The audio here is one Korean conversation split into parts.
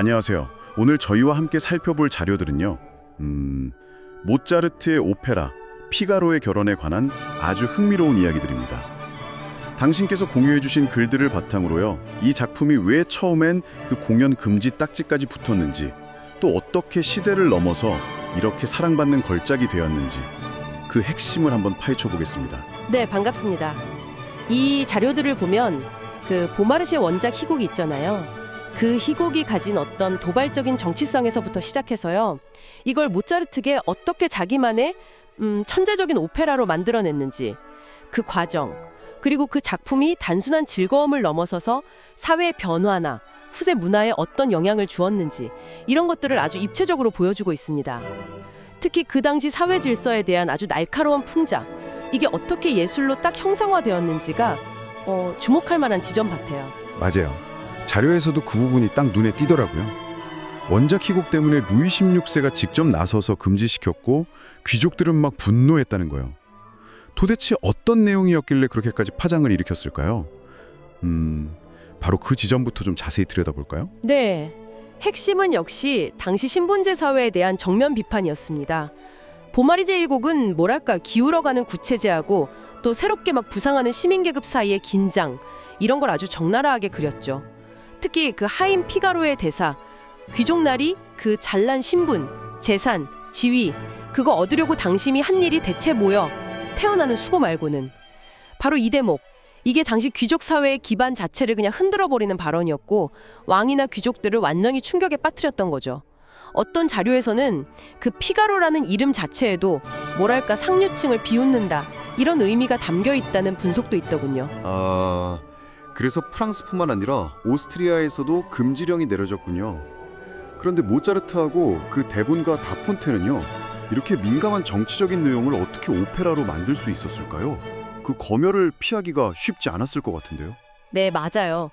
안녕하세요. 오늘 저희와 함께 살펴볼 자료들은요. 모차르트의 오페라 피가로의 결혼에 관한 아주 흥미로운 이야기들입니다. 당신께서 공유해 주신 글들을 바탕으로요. 이 작품이 왜 처음엔 그 공연 금지 딱지까지 붙었는지, 또 어떻게 시대를 넘어서 이렇게 사랑받는 걸작이 되었는지 그 핵심을 한번 파헤쳐 보겠습니다. 네, 반갑습니다. 이 자료들을 보면 그 보마르시의 원작 희곡이 있잖아요. 그 희곡이 가진 어떤 도발적인 정치성에서부터 시작해서요. 이걸 모차르트가 어떻게 자기만의 천재적인 오페라로 만들어냈는지, 그 과정, 그리고 그 작품이 단순한 즐거움을 넘어서서 사회 변화나 후세 문화에 어떤 영향을 주었는지, 이런 것들을 아주 입체적으로 보여주고 있습니다. 특히 그 당시 사회 질서에 대한 아주 날카로운 풍자, 이게 어떻게 예술로 딱 형상화되었는지가 주목할 만한 지점 같아요. 맞아요. 자료에서도 그 부분이 딱 눈에 띄더라고요. 원작 희곡 때문에 루이 16세가 직접 나서서 금지시켰고 귀족들은 막 분노했다는 거예요. 도대체 어떤 내용이었길래 그렇게까지 파장을 일으켰을까요? 바로 그 지점부터 좀 자세히 들여다볼까요? 네, 핵심은 역시 당시 신분제 사회에 대한 정면 비판이었습니다. 보마리제 일곡은 뭐랄까 기울어가는 구체제하고 또 새롭게 막 부상하는 시민계급 사이의 긴장, 이런 걸 아주 적나라하게 그렸죠. 특히 그 하임 피가로의 대사, 귀족날이 그 잘난 신분, 재산, 지위, 그거 얻으려고 당신이 한 일이 대체 뭐여? 태어나는 수고 말고는. 바로 이 대목, 이게 당시 귀족 사회의 기반 자체를 그냥 흔들어버리는 발언이었고 왕이나 귀족들을 완전히 충격에 빠뜨렸던 거죠. 어떤 자료에서는 그 피가로라는 이름 자체에도 뭐랄까 상류층을 비웃는다, 이런 의미가 담겨 있다는 분석도 있더군요. 그래서 프랑스뿐만 아니라 오스트리아에서도 금지령이 내려졌군요. 그런데 모차르트하고 그 대본가 다폰테는요, 이렇게 민감한 정치적인 내용을 어떻게 오페라로 만들 수 있었을까요? 그 검열을 피하기가 쉽지 않았을 것 같은데요. 네, 맞아요.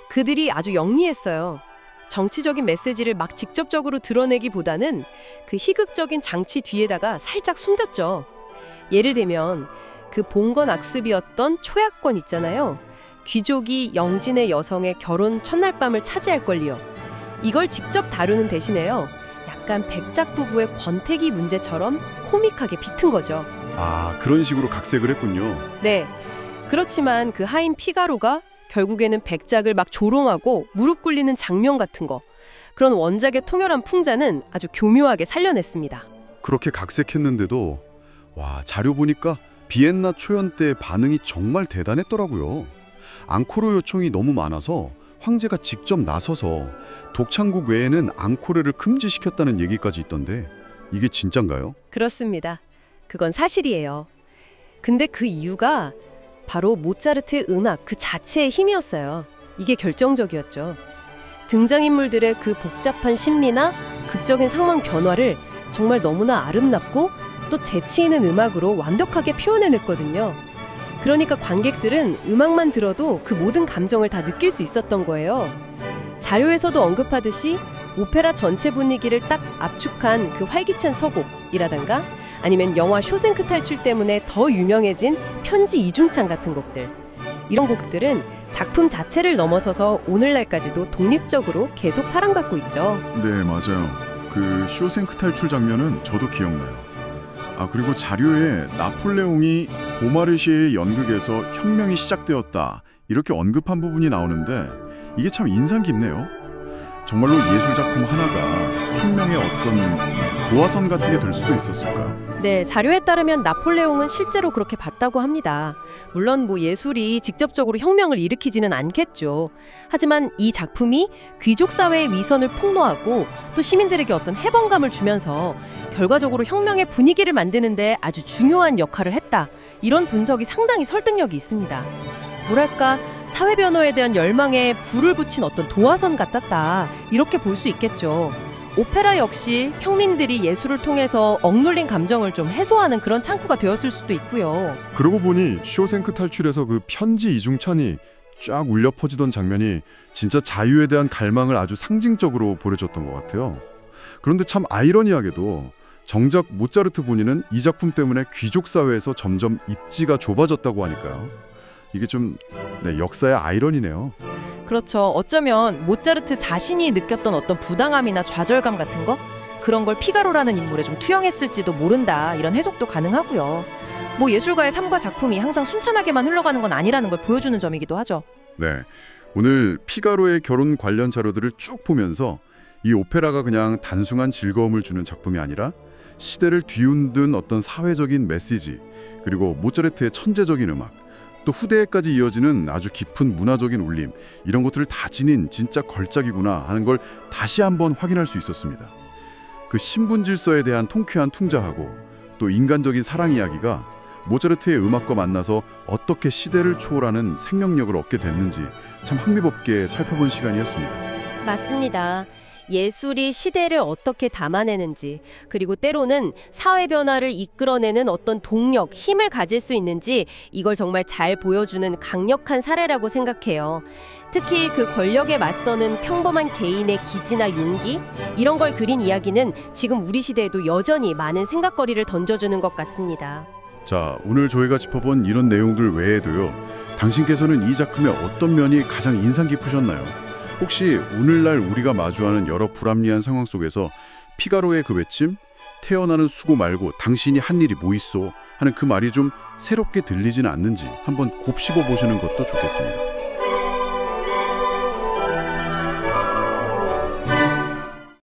그들이 아주 영리했어요. 정치적인 메시지를 막 직접적으로 드러내기보다는 그 희극적인 장치 뒤에다가 살짝 숨겼죠. 예를 들면 그 봉건 악습이었던 초약권 있잖아요. 귀족이 영진의 여성의 결혼 첫날 밤을 차지할 권리요. 이걸 직접 다루는 대신에요. 약간 백작 부부의 권태기 문제처럼 코믹하게 비튼 거죠. 그런 식으로 각색을 했군요. 네. 그렇지만 그 하인 피가로가 결국에는 백작을 막 조롱하고 무릎 꿇리는 장면 같은 거, 그런 원작의 통열한 풍자는 아주 교묘하게 살려냈습니다. 그렇게 각색했는데도 자료 보니까 비엔나 초연 때 반응이 정말 대단했더라고요. 앙코르 요청이 너무 많아서 황제가 직접 나서서 독창국 외에는 앙코르를 금지시켰다는 얘기까지 있던데 이게 진짠가요? 그렇습니다. 그건 사실이에요. 근데 그 이유가 바로 모차르트의 음악 그 자체의 힘이었어요. 이게 결정적이었죠. 등장인물들의 그 복잡한 심리나 극적인 상황 변화를 정말 너무나 아름답고 또 재치 있는 음악으로 완벽하게 표현해냈거든요. 그러니까 관객들은 음악만 들어도 그 모든 감정을 다 느낄 수 있었던 거예요. 자료에서도 언급하듯이 오페라 전체 분위기를 딱 압축한 그 활기찬 서곡이라던가 아니면 영화 쇼생크 탈출 때문에 더 유명해진 편지 이중창 같은 곡들, 이런 곡들은 작품 자체를 넘어서서 오늘날까지도 독립적으로 계속 사랑받고 있죠. 네, 맞아요. 그 쇼생크 탈출 장면은 저도 기억나요. 그리고 자료에 나폴레옹이 보마르시의 연극에서 혁명이 시작되었다, 이렇게 언급한 부분이 나오는데 이게 참 인상 깊네요. 정말로 예술 작품 하나가 혁명의 어떤 도화선 같은 게 될 수도 있었을까요? 네, 자료에 따르면 나폴레옹은 실제로 그렇게 봤다고 합니다. 물론 예술이 직접적으로 혁명을 일으키지는 않겠죠. 하지만 이 작품이 귀족 사회의 위선을 폭로하고 또 시민들에게 어떤 해방감을 주면서 결과적으로 혁명의 분위기를 만드는데 아주 중요한 역할을 했다, 이런 분석이 상당히 설득력이 있습니다. 뭐랄까 사회 변화에 대한 열망에 불을 붙인 어떤 도화선 같았다, 이렇게 볼 수 있겠죠. 오페라 역시 평민들이 예술을 통해서 억눌린 감정을 좀 해소하는 그런 창구가 되었을 수도 있고요. 그러고 보니 쇼생크 탈출에서 그 편지 이중찬이 쫙 울려 퍼지던 장면이 진짜 자유에 대한 갈망을 아주 상징적으로 보여줬던 것 같아요. 그런데 참 아이러니하게도 정작 모차르트 본인은 이 작품 때문에 귀족 사회에서 점점 입지가 좁아졌다고 하니까요. 이게 좀 역사의 아이러니네요. 그렇죠. 어쩌면 모차르트 자신이 느꼈던 어떤 부당함이나 좌절감 같은 거? 그런 걸 피가로라는 인물에 좀 투영했을지도 모른다. 이런 해석도 가능하고요. 뭐 예술가의 삶과 작품이 항상 순탄하게만 흘러가는 건 아니라는 걸 보여주는 점이기도 하죠. 네, 오늘 피가로의 결혼 관련 자료들을 쭉 보면서 이 오페라가 그냥 단순한 즐거움을 주는 작품이 아니라 시대를 뒤흔든 어떤 사회적인 메시지, 그리고 모차르트의 천재적인 음악, 또 후대에까지 이어지는 아주 깊은 문화적인 울림, 이런 것들을 다 지닌 진짜 걸작이구나 하는 걸 다시 한번 확인할 수 있었습니다. 그 신분 질서에 대한 통쾌한 퉁자하고 또 인간적인 사랑 이야기가 모차르트의 음악과 만나서 어떻게 시대를 초월하는 생명력을 얻게 됐는지 참 흥미롭게 살펴본 시간이었습니다. 맞습니다. 예술이 시대를 어떻게 담아내는지, 그리고 때로는 사회 변화를 이끌어내는 어떤 동력, 힘을 가질 수 있는지 이걸 정말 잘 보여주는 강력한 사례라고 생각해요. 특히 그 권력에 맞서는 평범한 개인의 기지나 용기, 이런 걸 그린 이야기는 지금 우리 시대에도 여전히 많은 생각거리를 던져주는 것 같습니다. 자, 오늘 저희가 짚어본 이런 내용들 외에도요, 당신께서는 이 작품의 어떤 면이 가장 인상 깊으셨나요? 혹시 오늘날 우리가 마주하는 여러 불합리한 상황 속에서 피가로의 그 외침, 태어나는 수고 말고 당신이 한 일이 뭐 있어 하는 그 말이 좀 새롭게 들리지는 않는지 한번 곱씹어 보시는 것도 좋겠습니다.